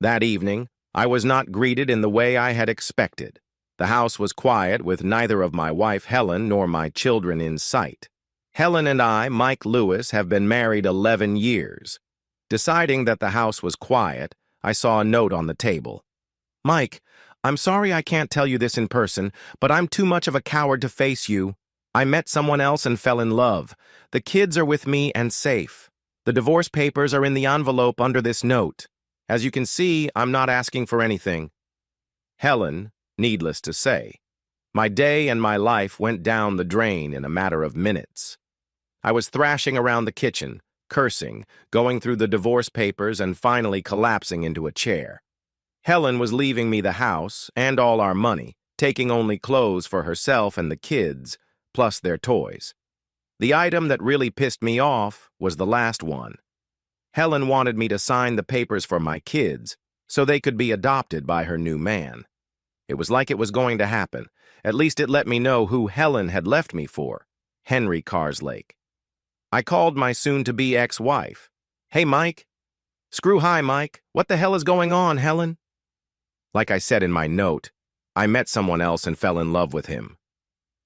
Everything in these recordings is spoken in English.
That evening, I was not greeted in the way I had expected. The house was quiet, with neither of my wife Helen nor my children in sight. Helen and I, Mike Lewis, have been married 11 years. Deciding that the house was quiet, I saw a note on the table. "Mike, I'm sorry I can't tell you this in person, but I'm too much of a coward to face you. I met someone else and fell in love. The kids are with me and safe. The divorce papers are in the envelope under this note. As you can see, I'm not asking for anything." Helen, needless to say. My day and my life went down the drain in a matter of minutes. I was thrashing around the kitchen, cursing, going through the divorce papers, and finally collapsing into a chair. Helen was leaving me the house and all our money, taking only clothes for herself and the kids, plus their toys. The item that really pissed me off was the last one. Helen wanted me to sign the papers for my kids so they could be adopted by her new man. It was like it was going to happen. At least it let me know who Helen had left me for, Henry Carslake. I called my soon-to-be ex-wife. "Hey, Mike." "Screw hi, Mike. What the hell is going on, Helen?" Like I said in my note, I met someone else and fell in love with him.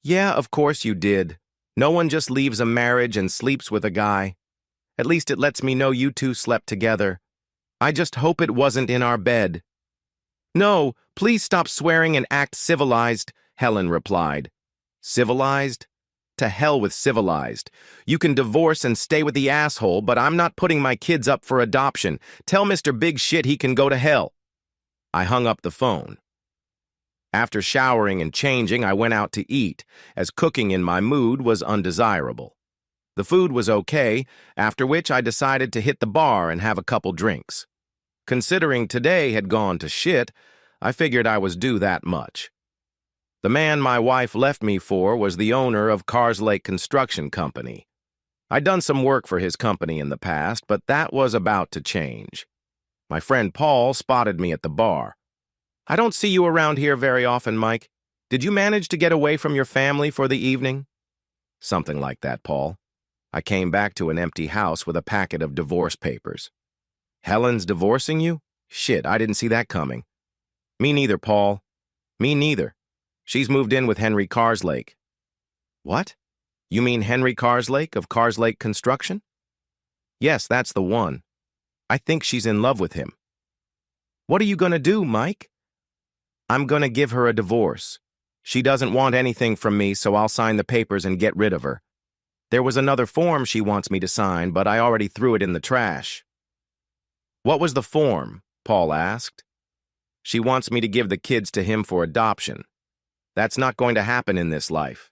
"Yeah, of course you did. No one just leaves a marriage and sleeps with a guy. At least it lets me know you two slept together. I just hope it wasn't in our bed." "No, please stop swearing and act civilized," Helen replied. "Civilized? To hell with civilized. You can divorce and stay with the asshole, but I'm not putting my kids up for adoption. Tell Mr. Big Shit he can go to hell." I hung up the phone. After showering and changing, I went out to eat, as cooking in my mood was undesirable. The food was okay, after which I decided to hit the bar and have a couple drinks. Considering today had gone to shit, I figured I was due that much. The man my wife left me for was the owner of Carslake Construction Company. I'd done some work for his company in the past, but that was about to change. My friend Paul spotted me at the bar. "I don't see you around here very often, Mike. Did you manage to get away from your family for the evening?" "Something like that, Paul. I came back to an empty house with a packet of divorce papers." "Helen's divorcing you? Shit, I didn't see that coming." "Me neither, Paul. Me neither. She's moved in with Henry Carslake." "What? You mean Henry Carslake of Carslake Construction?" "Yes, that's the one. I think she's in love with him." "What are you gonna do, Mike?" "I'm gonna give her a divorce. She doesn't want anything from me, so I'll sign the papers and get rid of her. There was another form she wants me to sign, but I already threw it in the trash." "What was the form?" Paul asked. "She wants me to give the kids to him for adoption. That's not going to happen in this life."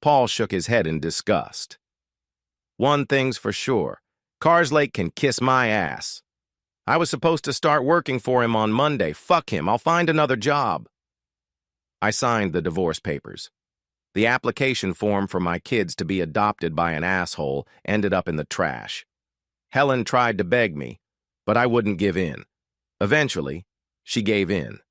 Paul shook his head in disgust. "One thing's for sure. Carslake can kiss my ass. I was supposed to start working for him on Monday. Fuck him, I'll find another job." I signed the divorce papers. The application form for my kids to be adopted by an asshole ended up in the trash. Helen tried to beg me, but I wouldn't give in. Eventually, she gave in.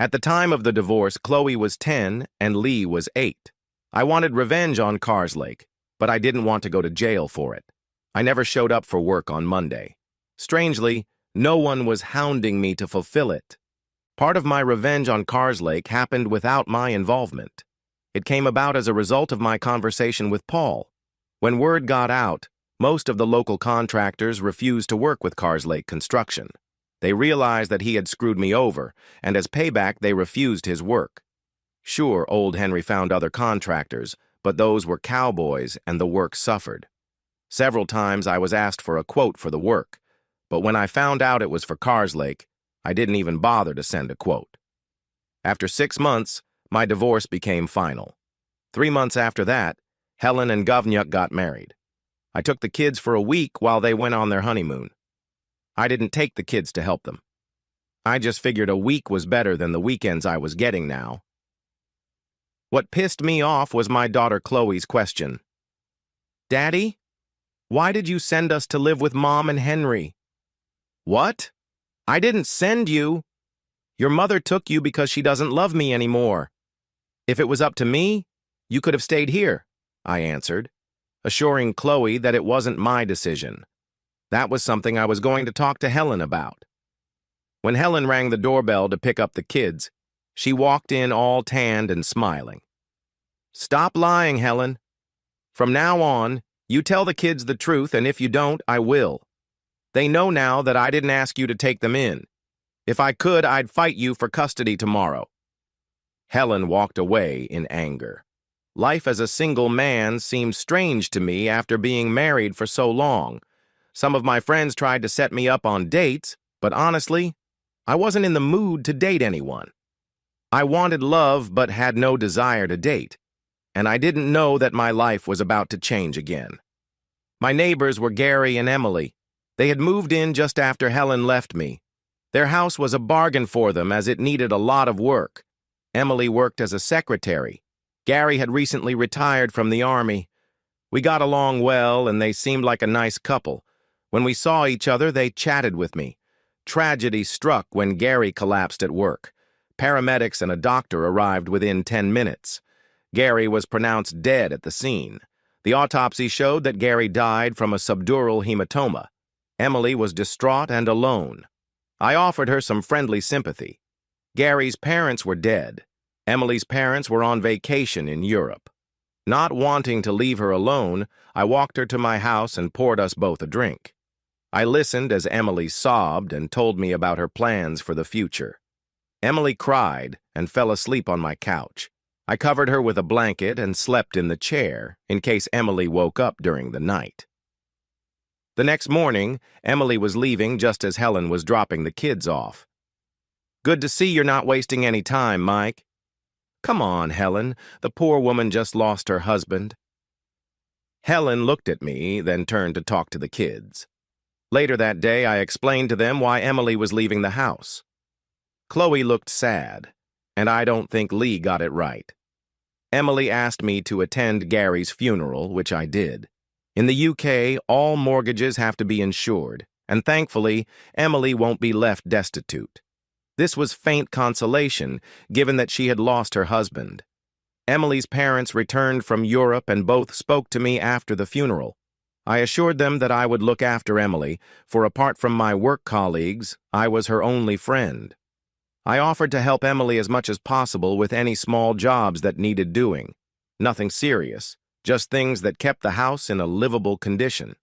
At the time of the divorce, Chloe was 10 and Lee was 8. I wanted revenge on Carslake, but I didn't want to go to jail for it. I never showed up for work on Monday. Strangely, no one was hounding me to fulfill it. Part of my revenge on Carslake happened without my involvement. It came about as a result of my conversation with Paul. When word got out, most of the local contractors refused to work with Carslake Construction. They realized that he had screwed me over, and as payback, they refused his work. Sure, old Henry found other contractors, but those were cowboys, and the work suffered. Several times I was asked for a quote for the work, but when I found out it was for Carslake, I didn't even bother to send a quote. After 6 months, my divorce became final. 3 months after that, Helen and Govnyuk got married. I took the kids for a week while they went on their honeymoon. I didn't take the kids to help them. I just figured a week was better than the weekends I was getting now. What pissed me off was my daughter Chloe's question. "Daddy, why did you send us to live with Mom and Henry?" "What? I didn't send you. Your mother took you because she doesn't love me anymore. If it was up to me, you could have stayed here," I answered, assuring Chloe that it wasn't my decision. That was something I was going to talk to Helen about. When Helen rang the doorbell to pick up the kids, she walked in all tanned and smiling. "Stop lying, Helen. From now on, you tell the kids the truth, and if you don't, I will. They know now that I didn't ask you to take them in. If I could, I'd fight you for custody tomorrow." Helen walked away in anger. Life as a single man seemed strange to me after being married for so long. Some of my friends tried to set me up on dates, but honestly, I wasn't in the mood to date anyone. I wanted love but had no desire to date, and I didn't know that my life was about to change again. My neighbors were Gary and Emily. They had moved in just after Helen left me. Their house was a bargain for them as it needed a lot of work. Emily worked as a secretary. Gary had recently retired from the army. We got along well, and they seemed like a nice couple. When we saw each other, they chatted with me. Tragedy struck when Gary collapsed at work. Paramedics and a doctor arrived within 10 minutes. Gary was pronounced dead at the scene. The autopsy showed that Gary died from a subdural hematoma. Emily was distraught and alone. I offered her some friendly sympathy. Gary's parents were dead. Emily's parents were on vacation in Europe. Not wanting to leave her alone, I walked her to my house and poured us both a drink. I listened as Emily sobbed and told me about her plans for the future. Emily cried and fell asleep on my couch. I covered her with a blanket and slept in the chair in case Emily woke up during the night. The next morning, Emily was leaving just as Helen was dropping the kids off. "Good to see you're not wasting any time, Mike." "Come on, Helen. The poor woman just lost her husband." Helen looked at me, then turned to talk to the kids. Later that day, I explained to them why Emily was leaving the house. Chloe looked sad, and I don't think Lee got it right. Emily asked me to attend Gary's funeral, which I did. In the UK, all mortgages have to be insured, and thankfully, Emily won't be left destitute. This was faint consolation, given that she had lost her husband. Emily's parents returned from Europe and both spoke to me after the funeral. I assured them that I would look after Emily, for apart from my work colleagues, I was her only friend. I offered to help Emily as much as possible with any small jobs that needed doing. Nothing serious, just things that kept the house in a livable condition.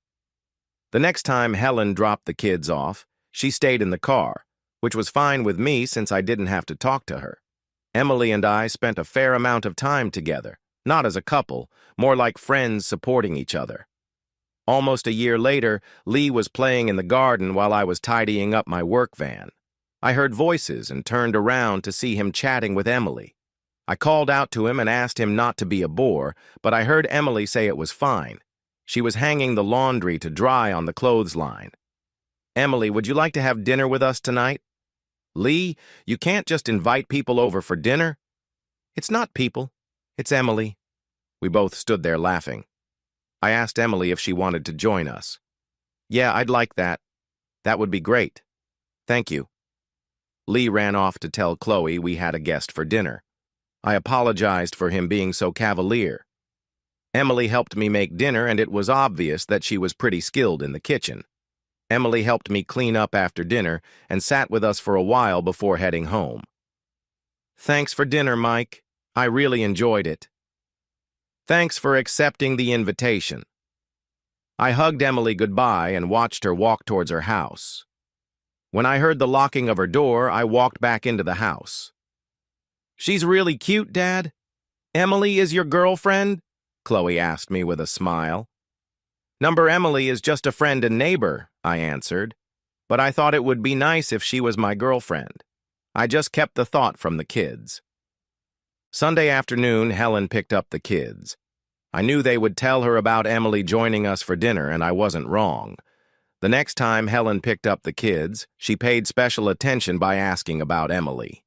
The next time Helen dropped the kids off, she stayed in the car, which was fine with me since I didn't have to talk to her. Emily and I spent a fair amount of time together, not as a couple, more like friends supporting each other. Almost a year later, Lee was playing in the garden while I was tidying up my work van. I heard voices and turned around to see him chatting with Emily. I called out to him and asked him not to be a bore, but I heard Emily say it was fine. She was hanging the laundry to dry on the clothesline. "Emily, would you like to have dinner with us tonight?" "Lee, you can't just invite people over for dinner." "It's not people. It's Emily." We both stood there laughing. I asked Emily if she wanted to join us. "Yeah, I'd like that. That would be great. Thank you." Lee ran off to tell Chloe we had a guest for dinner. I apologized for him being so cavalier. Emily helped me make dinner, and it was obvious that she was pretty skilled in the kitchen. Emily helped me clean up after dinner and sat with us for a while before heading home. "Thanks for dinner, Mike. I really enjoyed it." "Thanks for accepting the invitation." I hugged Emily goodbye and watched her walk towards her house. When I heard the locking of her door, I walked back into the house. "She's really cute, Dad. Emily is your girlfriend?" Chloe asked me with a smile. "Number Emily is just a friend and neighbor," I answered, "but I thought it would be nice if she was my girlfriend." I just kept the thought from the kids. Sunday afternoon, Helen picked up the kids. I knew they would tell her about Emily joining us for dinner, and I wasn't wrong. The next time Helen picked up the kids, she paid special attention by asking about Emily.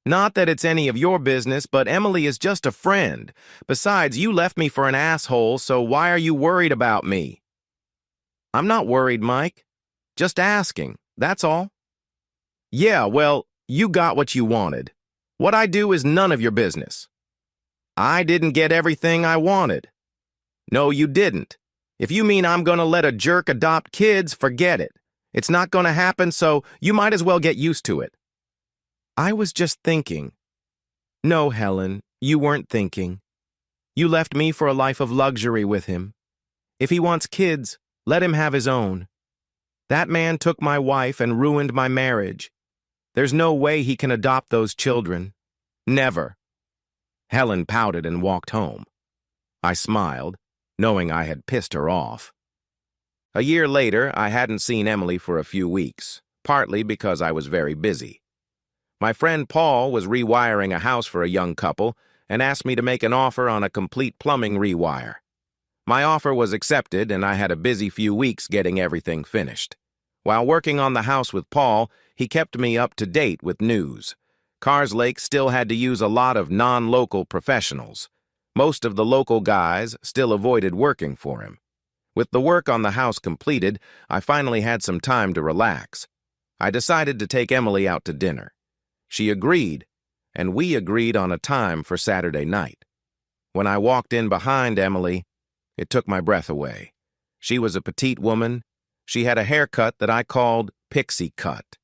"Not that it's any of your business, but Emily is just a friend. Besides, you left me for an asshole, so why are you worried about me?" "I'm not worried, Mike. Just asking, that's all." "Yeah, well, you got what you wanted. What I do is none of your business." "I didn't get everything I wanted." "No, you didn't. If you mean I'm gonna let a jerk adopt kids, forget it. It's not gonna happen, so you might as well get used to it. I was just thinking. No, Helen, you weren't thinking. You left me for a life of luxury with him. If he wants kids, let him have his own. That man took my wife and ruined my marriage. There's no way he can adopt those children. Never. Helen pouted and walked home. I smiled, knowing I had pissed her off. A year later, I hadn't seen Emily for a few weeks, partly because I was very busy. My friend Paul was rewiring a house for a young couple and asked me to make an offer on a complete plumbing rewire. My offer was accepted, and I had a busy few weeks getting everything finished. While working on the house with Paul, he kept me up to date with news. Carslake still had to use a lot of non-local professionals. Most of the local guys still avoided working for him. With the work on the house completed, I finally had some time to relax. I decided to take Emily out to dinner. She agreed, and we agreed on a time for Saturday night. When I walked in behind Emily, it took my breath away. She was a petite woman. She had a haircut that I called pixie cut.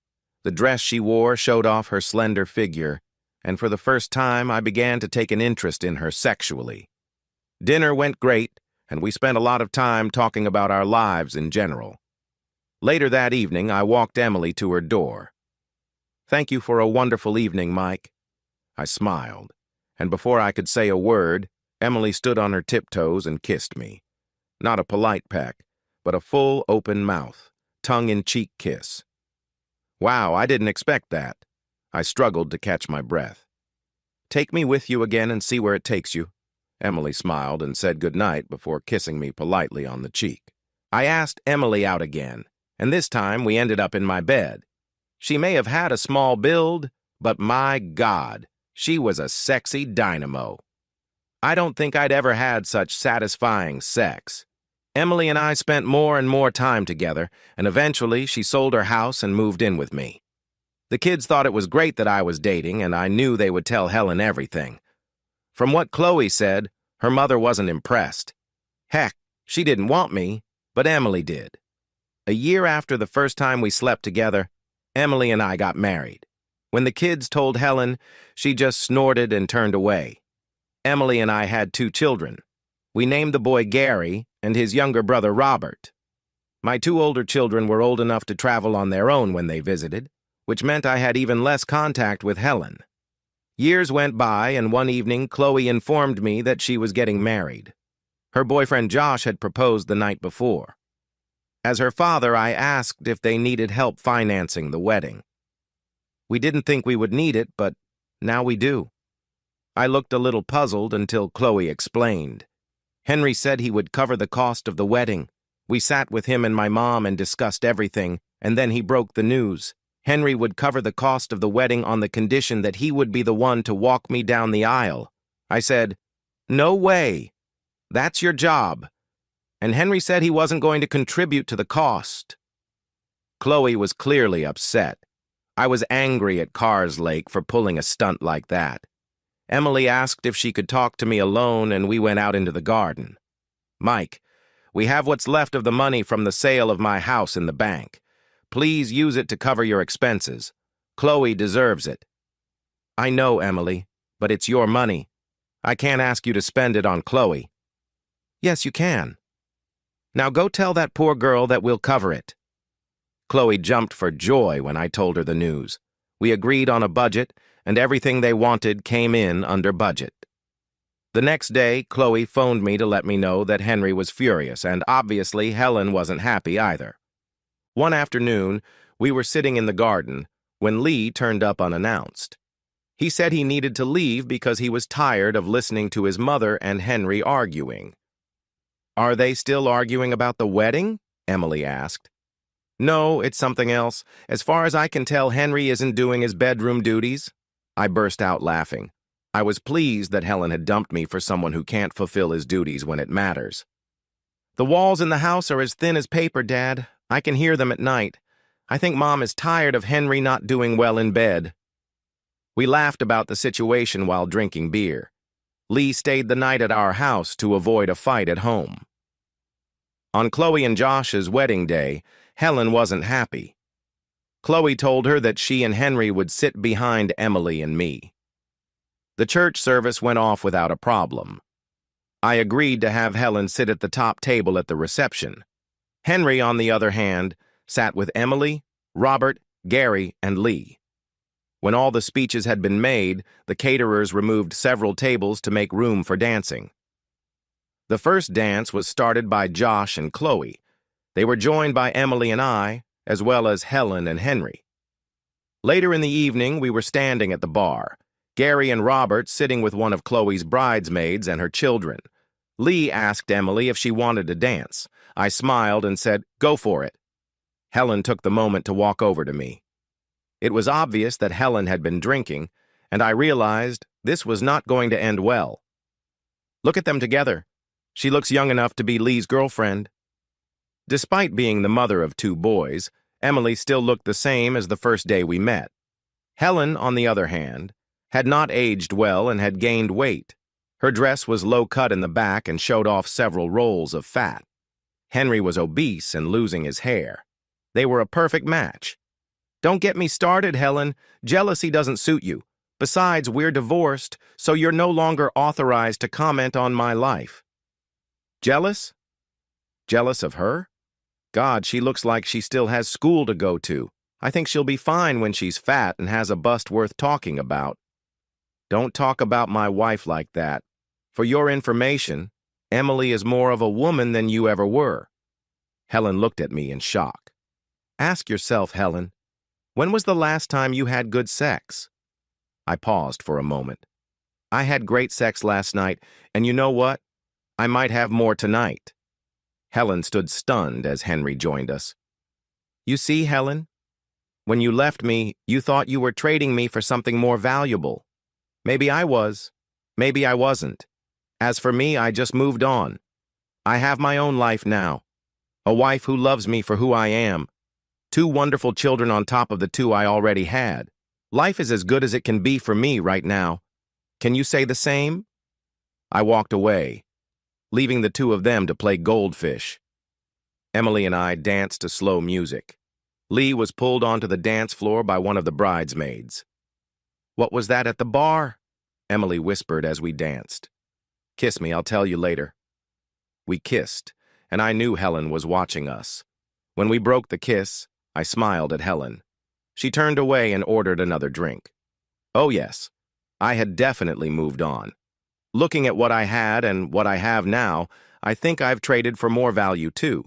The dress she wore showed off her slender figure, and for the first time I began to take an interest in her sexually. Dinner went great, and we spent a lot of time talking about our lives in general. Later that evening, I walked Emily to her door. "Thank you for a wonderful evening, Mike." I smiled, and before I could say a word, Emily stood on her tiptoes and kissed me. Not a polite peck, but a full, open mouth, tongue-in-cheek kiss. Wow, I didn't expect that. I struggled to catch my breath. "Take me with you again and see where it takes you." Emily smiled and said goodnight before kissing me politely on the cheek. I asked Emily out again, and this time we ended up in my bed. She may have had a small build, but my God, she was a sexy dynamo. I don't think I'd ever had such satisfying sex. Emily and I spent more and more time together, and eventually she sold her house and moved in with me. The kids thought it was great that I was dating, and I knew they would tell Helen everything. From what Chloe said, her mother wasn't impressed. Heck, she didn't want me, but Emily did. A year after the first time we slept together, Emily and I got married. When the kids told Helen, she just snorted and turned away. Emily and I had 2 children. We named the boy Gary and his younger brother Robert. My 2 older children were old enough to travel on their own when they visited, which meant I had even less contact with Helen. Years went by, and one evening Chloe informed me that she was getting married. Her boyfriend Josh had proposed the night before. As her father, I asked if they needed help financing the wedding. We didn't think we would need it, but now we do. I looked a little puzzled until Chloe explained. Henry said he would cover the cost of the wedding. We sat with him and my mom and discussed everything, and then he broke the news. Henry would cover the cost of the wedding on the condition that he would be the one to walk me down the aisle. I said, "No way. That's your job." And Henry said he wasn't going to contribute to the cost. Chloe was clearly upset. I was angry at Carslake for pulling a stunt like that. Emily asked if she could talk to me alone, and we went out into the garden. "Mike, we have what's left of the money from the sale of my house in the bank. Please use it to cover your expenses. Chloe deserves it." "I know, Emily, but it's your money. I can't ask you to spend it on Chloe." "Yes, you can. Now go tell that poor girl that we'll cover it." Chloe jumped for joy when I told her the news. We agreed on a budget, and everything they wanted came in under budget. The next day, Chloe phoned me to let me know that Henry was furious, and obviously Helen wasn't happy either. One afternoon, we were sitting in the garden when Lee turned up unannounced. He said he needed to leave because he was tired of listening to his mother and Henry arguing. "Are they still arguing about the wedding?" Emily asked. "No, it's something else. As far as I can tell, Henry isn't doing his bedroom duties." I burst out laughing. I was pleased that Helen had dumped me for someone who can't fulfill his duties when it matters. "The walls in the house are as thin as paper, Dad. I can hear them at night. I think Mom is tired of Henry not doing well in bed." We laughed about the situation while drinking beer. Lee stayed the night at our house to avoid a fight at home. On Chloe and Josh's wedding day, Helen wasn't happy. Chloe told her that she and Henry would sit behind Emily and me. The church service went off without a problem. I agreed to have Helen sit at the top table at the reception. Henry, on the other hand, sat with Emily, Robert, Gary, and Lee. When all the speeches had been made, the caterers removed several tables to make room for dancing. The first dance was started by Josh and Chloe. They were joined by Emily and I, as well as Helen and Henry. Later in the evening, we were standing at the bar, Gary and Robert sitting with one of Chloe's bridesmaids and her children. Lee asked Emily if she wanted to dance. I smiled and said, "Go for it." Helen took the moment to walk over to me. It was obvious that Helen had been drinking, and I realized this was not going to end well. "Look at them together. She looks young enough to be Lee's girlfriend." Despite being the mother of 2 boys, Emily still looked the same as the first day we met. Helen, on the other hand, had not aged well and had gained weight. Her dress was low-cut in the back and showed off several rolls of fat. Henry was obese and losing his hair. They were a perfect match. "Don't get me started, Helen. Jealousy doesn't suit you. Besides, we're divorced, so you're no longer authorized to comment on my life." Jealous? Jealous of her? God, she looks like she still has school to go to. I think she'll be fine when she's fat and has a bust worth talking about. Don't talk about my wife like that. For your information, Emily is more of a woman than you ever were. Helen looked at me in shock. Ask yourself, Helen, when was the last time you had good sex? I paused for a moment. I had great sex last night, and you know what? I might have more tonight. Helen stood stunned as Henry joined us. You see, Helen? When you left me, you thought you were trading me for something more valuable. Maybe I was. Maybe I wasn't. As for me, I just moved on. I have my own life now. A wife who loves me for who I am. 2 wonderful children on top of the 2 I already had. Life is as good as it can be for me right now. Can you say the same? I walked away, leaving the 2 of them to play goldfish. Emily and I danced to slow music. Lee was pulled onto the dance floor by one of the bridesmaids. What was that at the bar? Emily whispered as we danced. Kiss me, I'll tell you later. We kissed, and I knew Helen was watching us. When we broke the kiss, I smiled at Helen. She turned away and ordered another drink. Oh yes, I had definitely moved on. Looking at what I had and what I have now, I think I've traded for more value too.